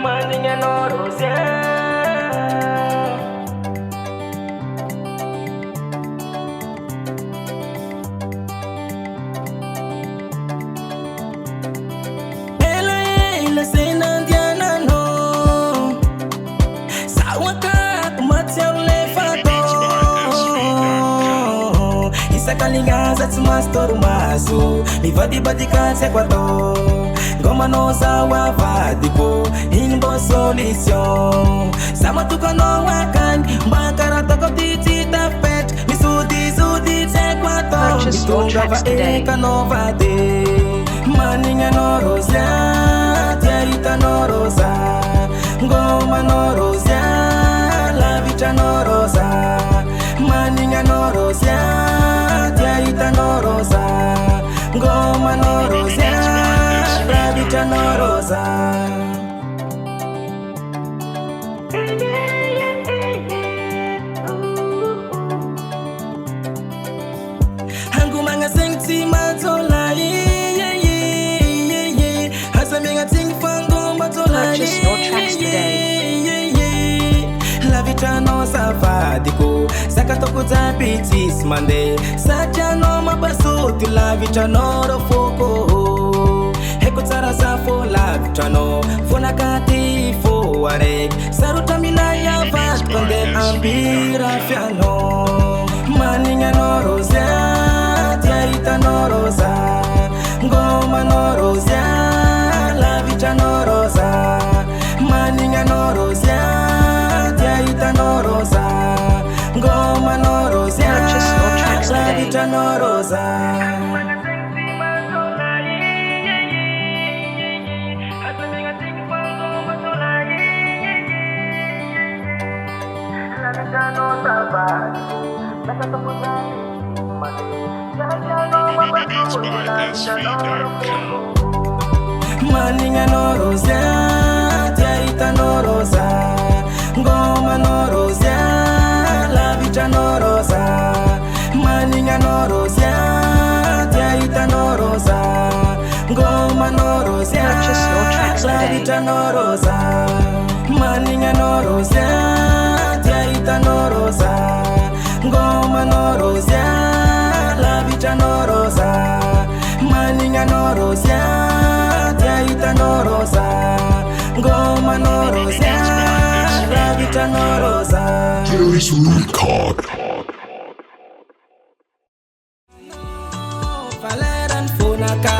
Maningna rosia. Kalingaza tsumastor maso mivadi badikansy ekwato ngoma nozawa vadiko inbo solution samatukanao akany mba karatako titsitafet misodisody tsekwato mitongava ekanao vade manigna rosia tiahitanao rosa ngoma rosia lavitra rosa manigna rosia no rosa, goma no rosa, rabita no rosa. Hangu manga sing ti matola hasa minga sing fango matola Purchase your tracks today. La vita no savadiko sakatoko zapitis mande sacha no mabasu tu la vita no rofoko heko tsara safo la vita no fona kati fo arek saruta mina ya vat konde ambira fiano manigna no rosa tiaita no rosa ngoma no rosa la vita no rosa manigna no rosa no rosa, goma no rosa, la vita no rosa. Manigna no rosa, tiaita no rosa. Goma no rosa, la vita no rosa, manigna no rosa, tiaita no rosa, goma no rosa, la vita no rosa, manigna no rosa, tiaita no rosa, goma no rosa, la vita no rosa, manigna no rosa, tiaita no rosa, goma no rosa. Gary's record. Valeran funaka